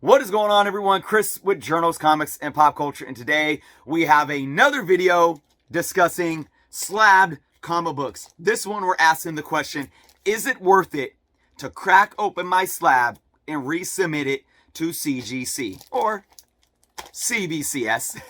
What is going on, everyone? Chris with Journals, Comics, and Pop Culture, and today we have another video discussing slabbed comic books. This one we're asking the question, is it worth it to crack open my slab and resubmit it to CGC or CBCS?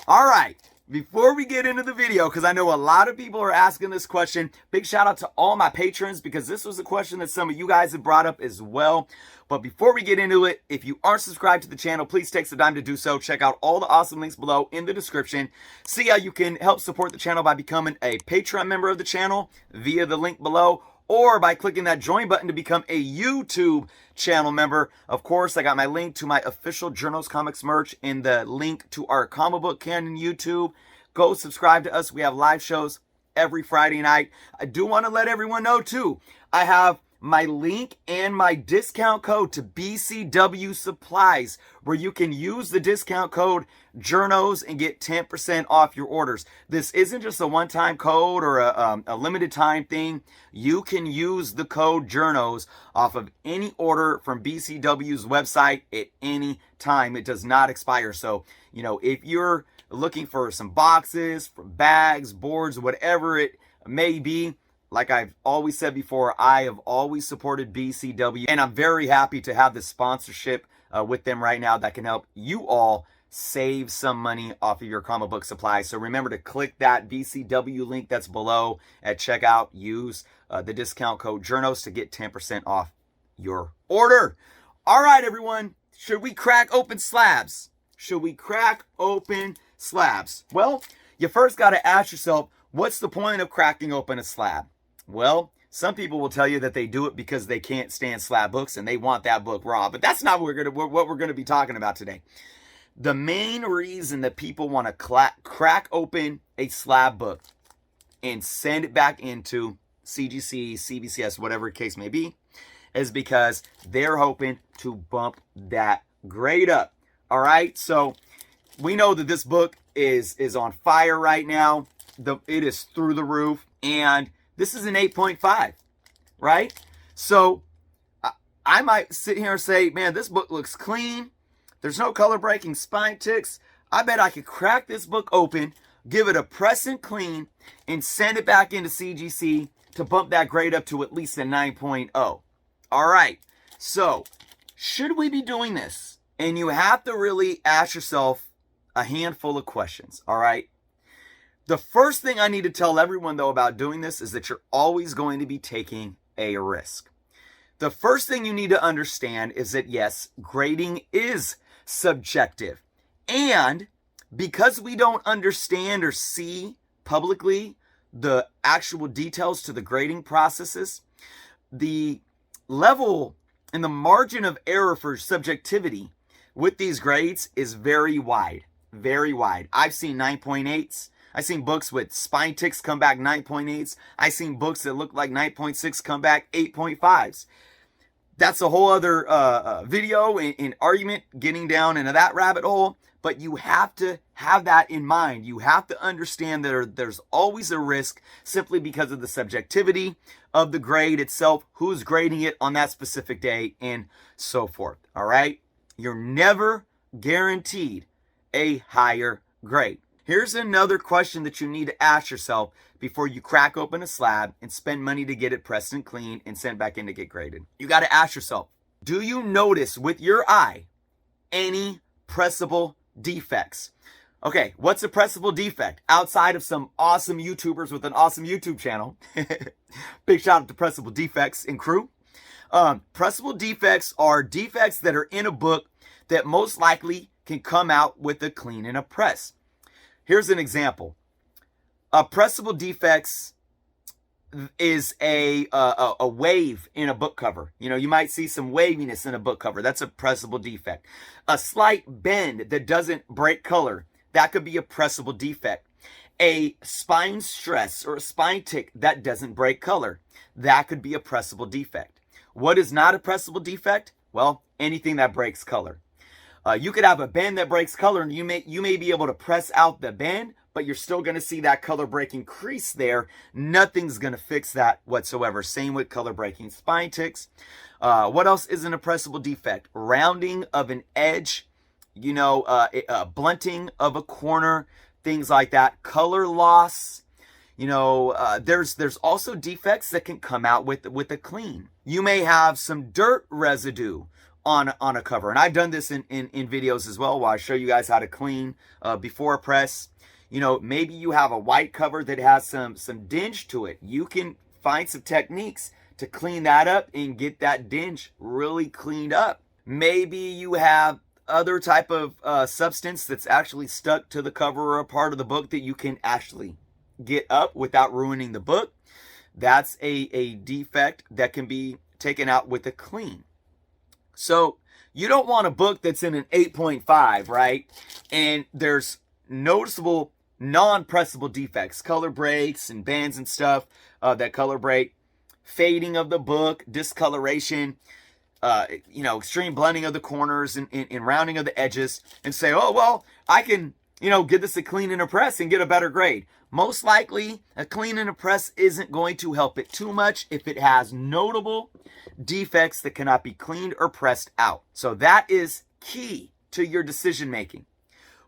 All right. Before we get into the video, because I know a lot of people are asking this question, big shout out to all my patrons because this was a question that some of you guys have brought up as well. But before we get into it, if you aren't subscribed to the channel, please take some time to do so. Check out all the awesome links below in the description. See how you can help support the channel by becoming a Patreon member of the channel via the link below, or by clicking that join button to become a YouTube channel member. Of course, I got my link to my official Journals Comics merch in the link to our comic book canon YouTube. Go subscribe to us. We have live shows every Friday night. I do want to let everyone know too, I have my link and my discount code to BCW Supplies, where you can use the discount code Journos and get 10% off your orders. This isn't just a one-time code or a limited time thing. You can use the code Journos off of any order from BCW's website at any time. It does not expire. So, you know, if you're looking for some boxes, for bags, boards, whatever it may be, like I've always said before, I have always supported BCW, and I'm very happy to have this sponsorship with them right now that can help you all save some money off of your comic book supplies. So remember to click that BCW link that's below at checkout. Use the discount code Journos to get 10% off your order. All right, everyone. Should we crack open slabs? Should we crack open slabs? Well, you first got to ask yourself, what's the point of cracking open a slab? Well, some people will tell you that they do it because they can't stand slab books and they want that book raw, but that's not what we're going to be talking about today. The main reason that people want to crack open a slab book and send it back into CGC, CBCS, whatever the case may be, is because they're hoping to bump that grade up. All right, so we know that this book is on fire right now. It is through the roof, and this is an 8.5, right? So I might sit here and say, man, this book looks clean. There's no color breaking spine ticks. I bet I could crack this book open, give it a press and clean, and send it back into CGC to bump that grade up to at least a 9.0. All right, so should we be doing this? And you have to really ask yourself a handful of questions, all right? The first thing I need to tell everyone, though, about doing this is that you're always going to be taking a risk. The first thing you need to understand is that, yes, grading is subjective. And because we don't understand or see publicly the actual details to the grading processes, the level and the margin of error for subjectivity with these grades is very wide, very wide. I've seen 9.8s. I've seen books with spine ticks come back 9.8s. I've seen books that look like 9.6 come back 8.5s. That's a whole other video and argument, getting down into that rabbit hole. But you have to have that in mind. You have to understand that there's always a risk simply because of the subjectivity of the grade itself, who's grading it on that specific day, and so forth. All right? You're never guaranteed a higher grade. Here's another question that you need to ask yourself before you crack open a slab and spend money to get it pressed and clean and sent back in to get graded. You got to ask yourself, do you notice with your eye any pressable defects? Okay, what's a pressable defect? Outside of some awesome YouTubers with an awesome YouTube channel, big shout out to Pressable Defects and crew. Pressable defects are defects that are in a book that most likely can come out with a clean and a press. Here's an example. A pressable defects is a wave in a book cover. You know, you might see some waviness in a book cover. That's a pressable defect. A slight bend that doesn't break color. That could be a pressable defect. A spine stress or a spine tick that doesn't break color. That could be a pressable defect. What is not a pressable defect? Well, anything that breaks color. You could have a bend that breaks color, and you may be able to press out the bend, but you're still going to see that color breaking crease there. Nothing's going to fix that whatsoever. Same with color breaking spine ticks. What else is an pressable defect? Rounding of an edge, blunting of a corner, things like that. Color loss. There's also defects that can come out with a clean. You may have some dirt residue on a cover, and I've done this in videos as well, where I show you guys how to clean before a press. Maybe you have a white cover that has some dinge to it. You can find some techniques to clean that up and get that dinge really cleaned up. Maybe you have other type of substance that's actually stuck to the cover or a part of the book that you can actually get up without ruining the book. That's a defect that can be taken out with a clean. So you don't want a book that's in an 8.5, right? And there's noticeable non-pressable defects, color breaks and bands and stuff that color break, fading of the book, discoloration, extreme blending of the corners and rounding of the edges, and say, oh, well, I can, give this a clean and a press and get a better grade. Most likely, a clean and a press isn't going to help it too much if it has notable defects that cannot be cleaned or pressed out. So that is key to your decision making.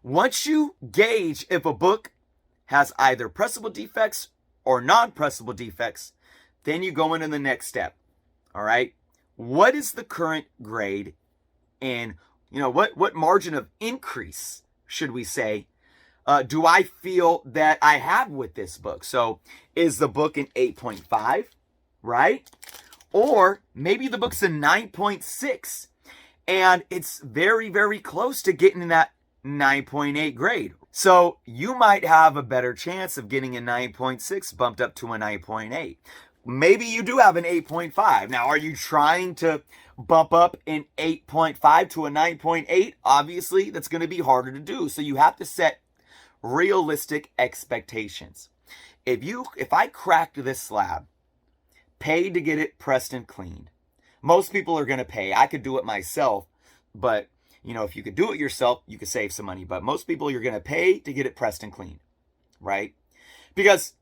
Once you gauge if a book has either pressable defects or non-pressable defects, then you go into the next step. All right. What is the current grade, and what margin of increase, should we say, do I feel that I have with this book? So is the book an 8.5, right? Or maybe the book's a 9.6 and it's very, very close to getting that 9.8 grade. So you might have a better chance of getting a 9.6 bumped up to a 9.8. Maybe you do have an 8.5. Now, are you trying to bump up an 8.5 to a 9.8? Obviously, that's going to be harder to do. So you have to set realistic expectations. If I cracked this slab, paid to get it pressed and cleaned, most people are going to pay. I could do it myself, but if you could do it yourself, you could save some money. But most people, you're going to pay to get it pressed and cleaned, right? Because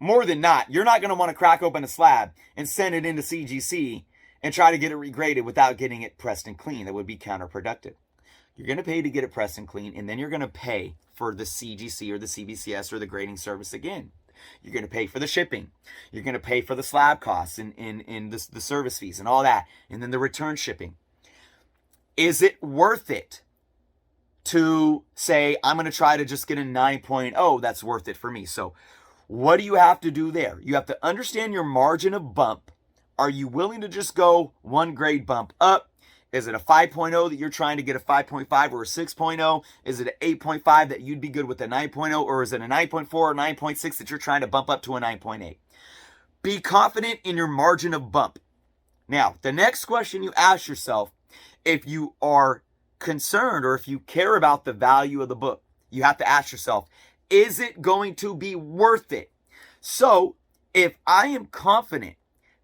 more than not, you're not going to want to crack open a slab and send it into CGC and try to get it regraded without getting it pressed and clean. That would be counterproductive. You're going to pay to get it pressed and clean, and then you're going to pay for the CGC or the CBCS or the grading service again. You're going to pay for the shipping. You're going to pay for the slab costs and the service fees and all that, and then the return shipping. Is it worth it to say, I'm going to try to just get a 9.0? That's worth it for me. So what do you have to do there? You have to understand your margin of bump. Are you willing to just go one grade bump up? Is it a 5.0 that you're trying to get a 5.5 or a 6.0? Is it an 8.5 that you'd be good with a 9.0? Or is it a 9.4 or 9.6 that you're trying to bump up to a 9.8? Be confident in your margin of bump. Now, the next question you ask yourself, if you are concerned or if you care about the value of the book, you have to ask yourself, is it going to be worth it? So if I am confident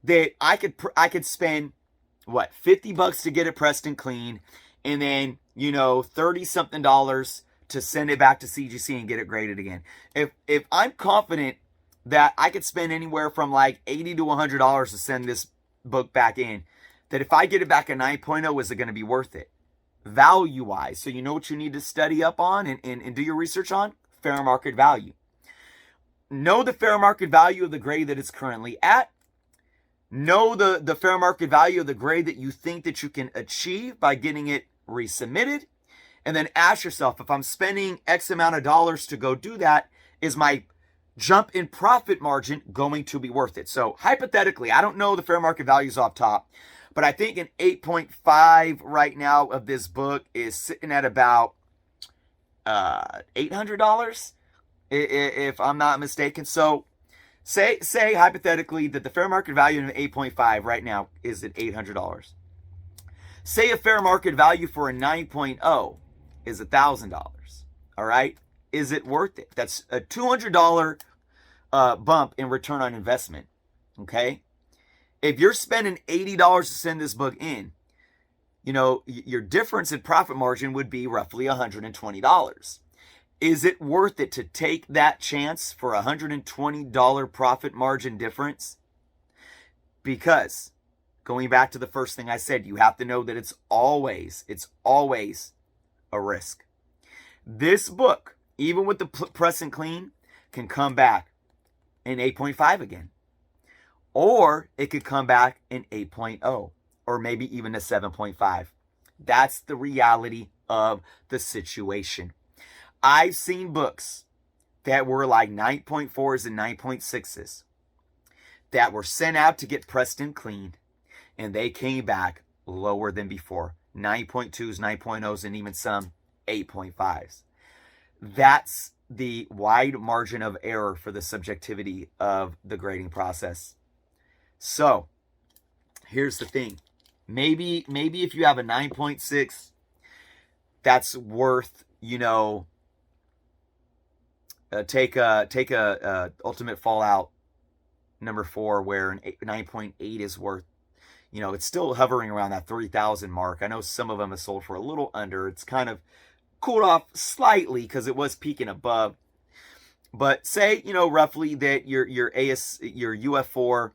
that I could spend $50 to get it pressed and clean, and then, $30 something to send it back to CGC and get it graded again. If I'm confident that I could spend anywhere from like $80 to $100 to send this book back in, that if I get it back at 9.0, is it going to be worth it? Value-wise. So you know what you need to study up on and do your research on? Fair market value. Know the fair market value of the grade that it's currently at. Know the fair market value of the grade that you think that you can achieve by getting it resubmitted. And then ask yourself, if I'm spending X amount of dollars to go do that, is my jump in profit margin going to be worth it? So hypothetically, I don't know the fair market values off top, but I think an 8.5 right now of this book is sitting at about $800, if I'm not mistaken. So say hypothetically that the fair market value of an 8.5 right now is at $800. Say a fair market value for a 9.0 is $1,000. All right. Is it worth it? That's a $200 bump in return on investment. Okay. If you're spending $80 to send this book in, your difference in profit margin would be roughly $120. Is it worth it to take that chance for a $120 profit margin difference? Because going back to the first thing I said, you have to know that it's always a risk. This book, even with the press and clean, can come back in 8.5 again. Or it could come back in 8.0 or maybe even a 7.5. That's the reality of the situation. I've seen books that were like 9.4s and 9.6s that were sent out to get pressed and cleaned, and they came back lower than before. 9.2s, 9.0s, and even some 8.5s. That's the wide margin of error for the subjectivity of the grading process. So, here's the thing. Maybe if you have a 9.6, that's worth, take a Ultimate Fallout number 4 where an 9.8 is worth, it's still hovering around that 3,000 mark. I know some of them have sold for a little under. It's kind of cooled off slightly because it was peaking above. But say, roughly that your UF4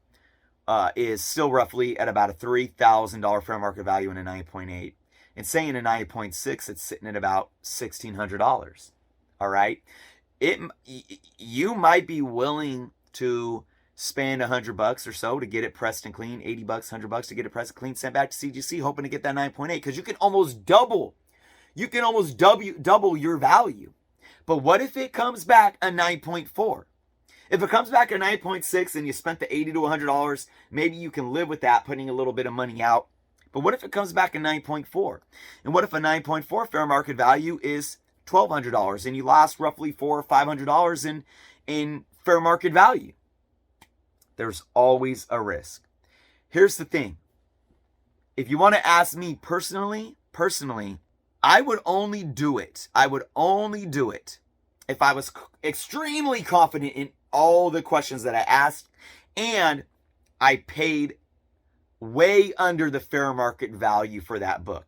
is still roughly at about a $3,000 fair market value in a 9.8. And say in a 9.6, it's sitting at about $1,600. All right. You might be willing to spend $100 or so to get it pressed and clean, $80, $100 to get it pressed and clean, sent back to CGC, hoping to get that 9.8, because you can almost double. You can almost double your value. But what if it comes back a 9.4? If it comes back a 9.6 and you spent the $80 to $100, maybe you can live with that, putting a little bit of money out. But what if it comes back a 9.4? And what if a 9.4 fair market value is $1,200 and you lost roughly $400 or $500 in fair market value? There's always a risk. Here's the thing. If you want to ask me personally, I would only do it. If I was extremely confident in all the questions that I asked and I paid way under the fair market value for that book.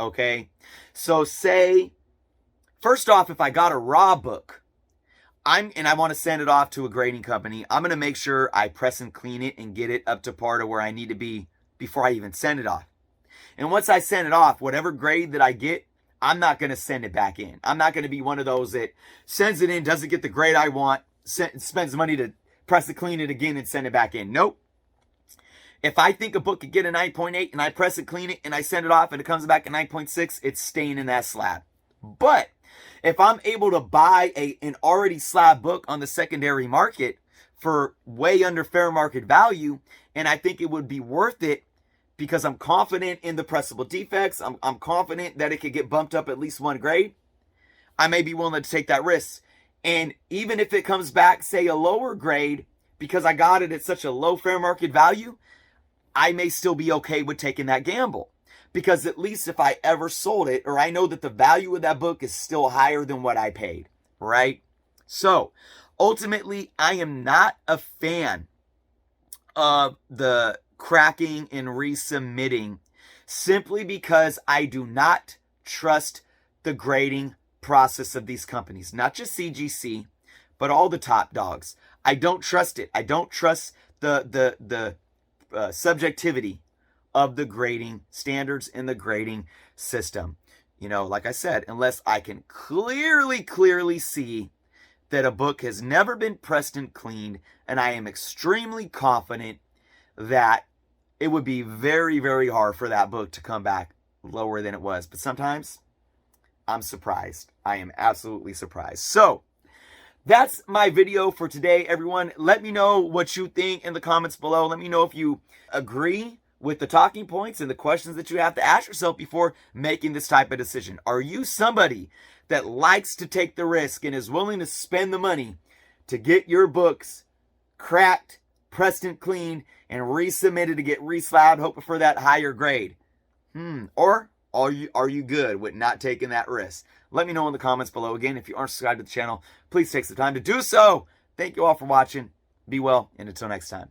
Okay? So say, first off, if I got a raw book, and I want to send it off to a grading company, I'm going to make sure I press and clean it and get it up to par to where I need to be before I even send it off. And once I send it off, whatever grade that I get, I'm not going to send it back in. I'm not going to be one of those that sends it in, doesn't get the grade I want, spends money to press and clean it again and send it back in. Nope. If I think a book could get a 9.8 and I press and clean it and I send it off and it comes back a 9.6, it's staying in that slab. But if I'm able to buy an already slab book on the secondary market for way under fair market value, and I think it would be worth it because I'm confident in the pressable defects, I'm confident that it could get bumped up at least one grade, I may be willing to take that risk. And even if it comes back, say, a lower grade, because I got it at such a low fair market value, I may still be okay with taking that gamble. Because at least if I ever sold it, or I know that the value of that book is still higher than what I paid, right? So, ultimately, I am not a fan of the cracking and resubmitting simply because I do not trust the grading process of these companies. Not just CGC, but all the top dogs. I don't trust it. I don't trust the subjectivity of the grading standards in the grading system. Like I said, unless I can clearly see that a book has never been pressed and cleaned, and I am extremely confident that it would be very, very hard for that book to come back lower than it was. But sometimes I'm surprised. I am absolutely surprised. So that's my video for today, everyone. Let me know what you think in the comments below. Let me know if you agree with the talking points and the questions that you have to ask yourself before making this type of decision. Are you somebody that likes to take the risk and is willing to spend the money to get your books cracked, pressed and cleaned, and resubmitted to get reslabbed, hoping for that higher grade? Or are you good with not taking that risk? Let me know in the comments below. Again, if you aren't subscribed to the channel, please take some time to do so. Thank you all for watching. Be well, and until next time.